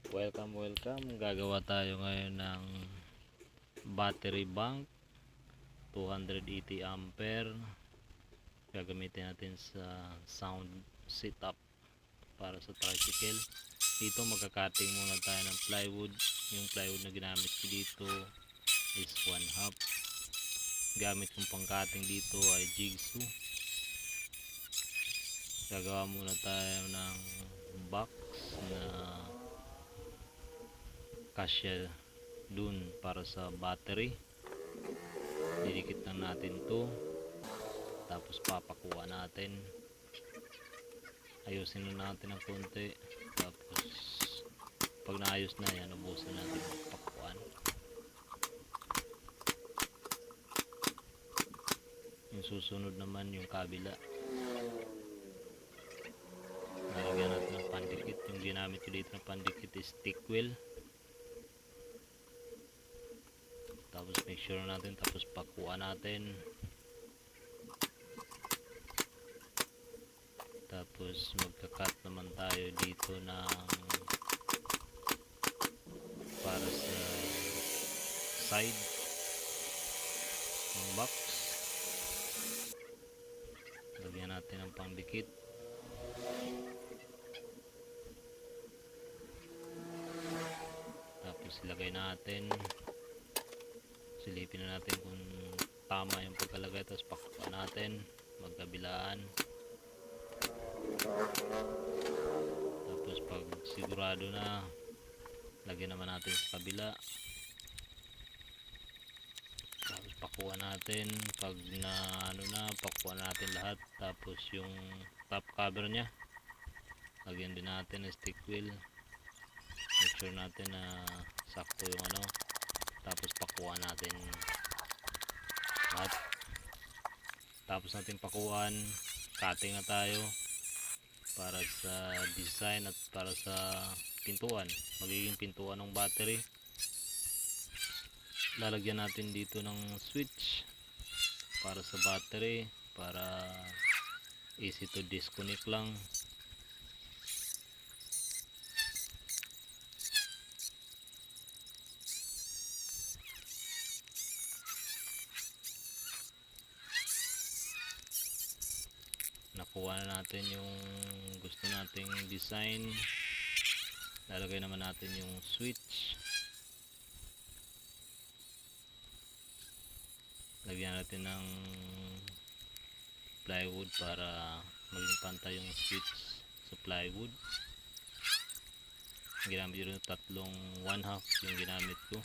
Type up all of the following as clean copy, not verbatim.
Welcome. Gagawa tayo ngayon ng battery bank 280 ampere. Gagamitin natin sa sound setup para sa tricycle. Dito magka-cutting muna tayo ng plywood. Yung plywood na ginamit ko dito is 1/2. Gamit kong pang-cutting dito ay jigsaw. Gagawa muna tayo ng box na kasya dun para sa battery. Didikit lang natin to, tapos papakuha natin, ayusin na natin ng konti, tapos pag naayos na yan, ubusin natin pakuan. Yung susunod naman yung kabila, nalagyan natin ng pandikit. Yung ginamit ko dito ng pandikit is stick wheel. Tapos make sure natin, tapos pakuha natin. Tapos magka-cut naman tayo dito ng para sa side ng box. Lagyan natin ng pangdikit. Tapos ilagay natin. Silipin na natin kung tama yung pagkalagay, tapos pakuha natin magkabilaan. Tapos pag sigurado na, lagyan naman natin sa kabila, tapos pakuha natin. Pag na pakuha natin lahat. Tapos yung top cover nya, lagyan din natin ng stick wheel. Make sure natin na sakto yung tapos pakuha natin lahat. Tapos natin pakuhan, cutting na tayo para sa design at para sa pintuan, magiging pintuan ng battery. Lalagyan natin dito ng switch para sa battery, para easy to disconnect lang. Nakuha na natin yung gusto nating design. Lalagay naman natin yung switch. Lagyan natin ng plywood para maging pantay yung switch sa plywood. Ginamit yun tatlong 1/2 yung ginamit ko.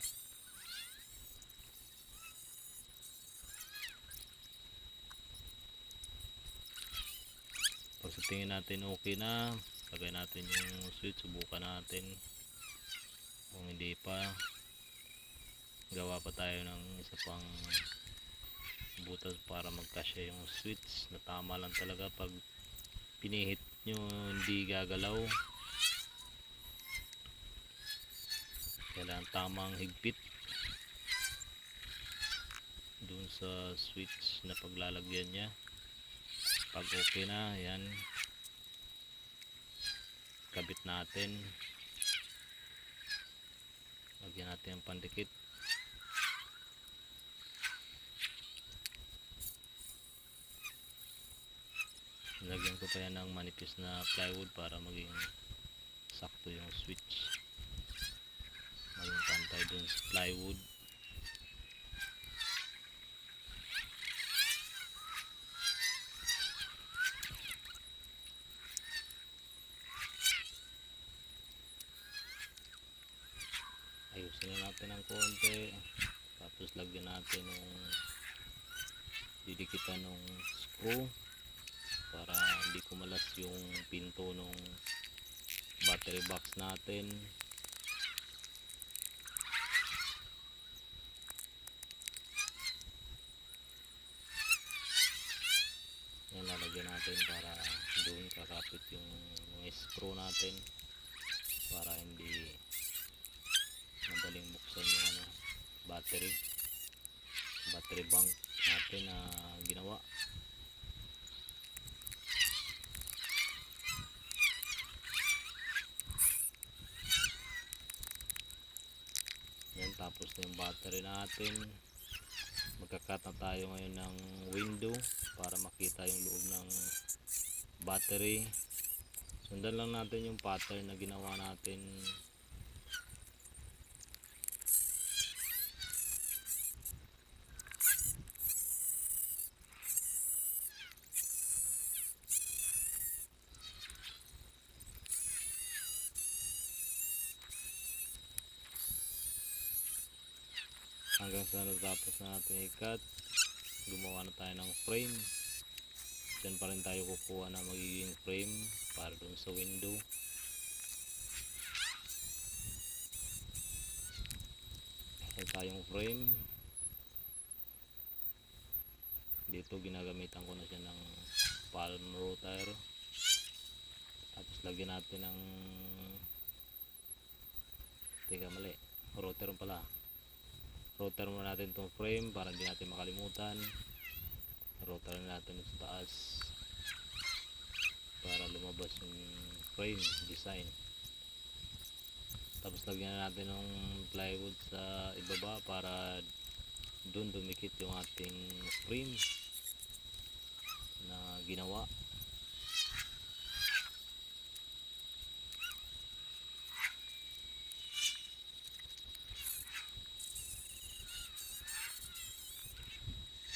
Pag sa tingin natin okay na, lagay natin yung switch, subukan natin. Kung hindi pa, gawa pa tayo ng isa pang butas para magkasya yung switch na tama lang talaga. Pag pinihit nyo, hindi gagalaw. Kailangan tamang higpit dun sa switch na paglalagyan nya. Pag okay na, yan, kabit natin. Lagyan natin ang pandikit. Lagyan ko pa yan ng manipis na plywood para maging sakto yung switch, maging pantay dun sa plywood. Ayusin na natin ng konti, tapos lagyan natin ng didikitan ng screw para hindi kumalas yung pinto ng battery box natin. Yan, lalagyan natin para doon kakapit yung screw natin para hindi madaling buksan yung battery bank natin na ginawa. tapos na yung battery natin. Magkakat na tayo ngayon ng window para makita yung loob ng battery. Sundan lang natin yung pattern na ginawa natin. Hanggang sa natapos na natin i-cut, gumawa na tayo ng frame. Diyan pa rin tayo kukuha na magiging frame para dun sa window. Ito tayong frame. Dito ginagamitan ko na siya ng palm router. Tapos lagyan natin ng router pala. Router muna natin itong frame para hindi natin makalimutan. Router natin sa taas para lumabas yung frame design. Tapos lagyan natin ng plywood sa ibaba para dun dumikit yung ating frame na ginawa.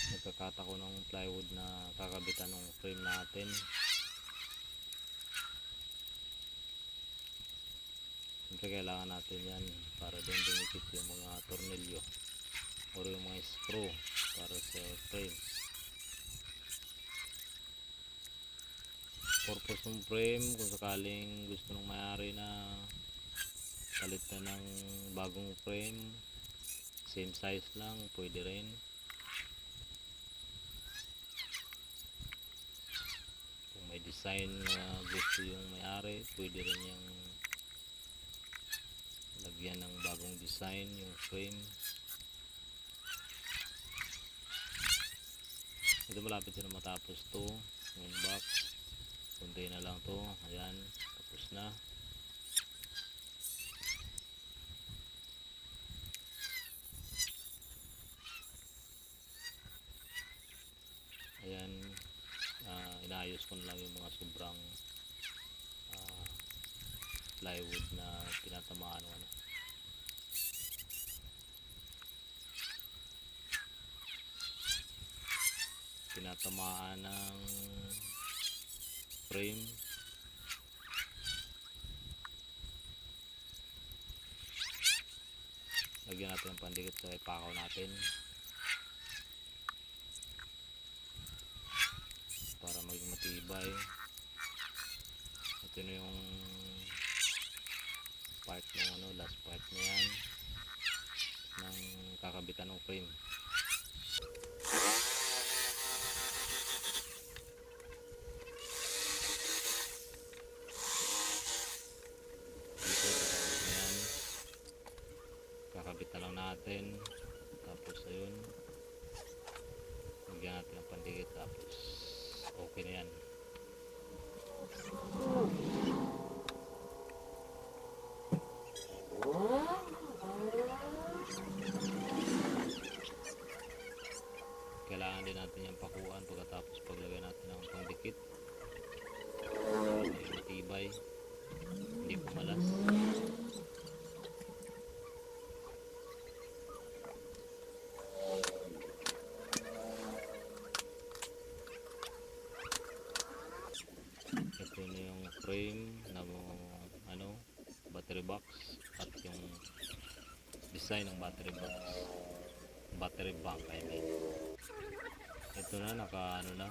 Nagkakata ko ng plywood na kakabitan ng frame natin. Siyempre kailangan natin yan para doon dumikit yung mga tornilyo o yung mga screw para sa frame. Purpose ng frame, kung sakaling gusto ng may-ari na palit na ng bagong frame, same size lang, pwede rin. Kung may design na gusto yung may-ari, pwede rin yung lagyan ng bagong design yung frame. Ito malapit na matapos to yung box. Kunti na lang to. Ayan, tapos na. Ayan, inayos ko na lang yung mga sobrang plywood na tinatamaan ng tinatamaan ng frame. Lagyan natin ng pandikit sa ipakaw natin para maging matibay. Ito na yung part ng last part na yan ng kakabitan ng frame. Kakabit na lang natin, tapos ayun, lagyan natin ng pandikit, tapos okay na yan. Kailangan din natin yung pakuan pagkatapos paglagay natin ng pandikit, matibay, hindi pumalas. Ito na yung frame na battery box at yung design ng battery box, battery bank I mean. Ito na nakapintura.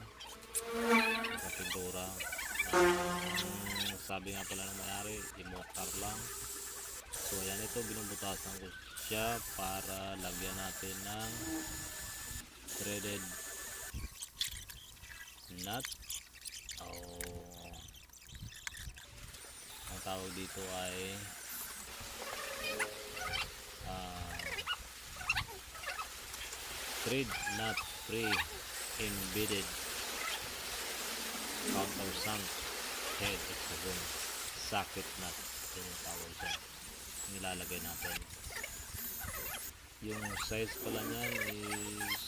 Sabi nga pala ng may-ari, i-motor lang. So ayan, ito binubutasan ko siya para lagyan natin ng threaded nut. Ang tawag dito ay thread nut pre-embedded countersunk head hexagon socket nut. Ito yung tawag siya, nilalagay natin. Yung size pala niyan is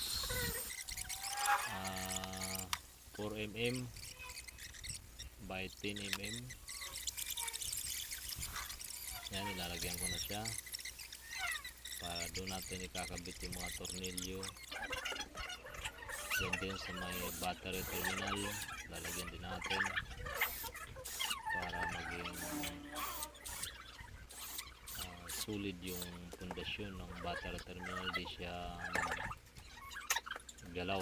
4 mm by 10 mm. Yan, ilalagyan ko na siya para doon natin ikakabit yung mga tornilyo. Yan din sa may battery terminal, lalagyan din natin para maging solid yung pundasyon ng battery terminal, di siya galaw.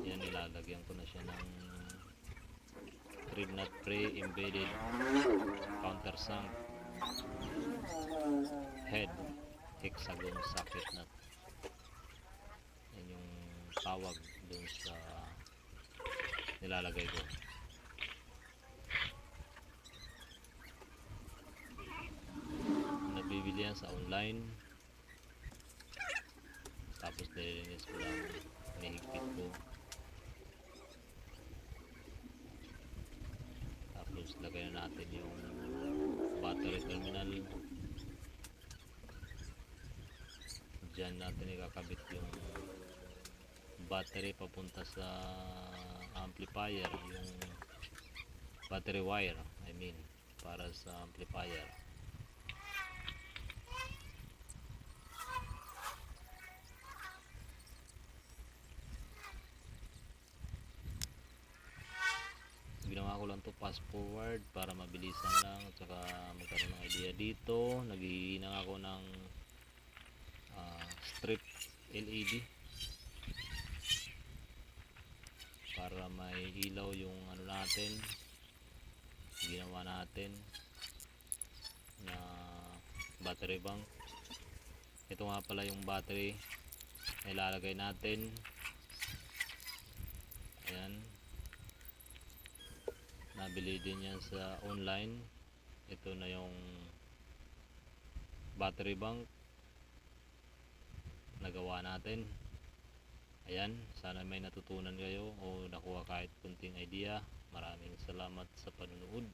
Yan, ilalagyan ko na siya ng thread nut pre-embedded countersunk head hexagon socket nut. Yan yung tawag dun sa nilalagay ko. Nabibili yan sa online, tapos nililinis ko lang, nihigpit ko, tapos lagay na natin yung battery terminal. Diyan natin ikakabit yung battery papunta sa amplifier, yung battery wire, para sa amplifier. Ginawa ko lang to fast forward para mabilisan lang at saka magkaroon ng idea. Dito naghihina ako ng strip LED para may ilaw yung natin, ginawa natin na battery bank. Ito nga pala yung battery na ilalagay natin. Ayan, nabili din yan sa online. Ito na yung battery bank nagawa natin. Ayan, sana may natutunan kayo o nakuha kahit kunting idea. Maraming salamat sa panonood.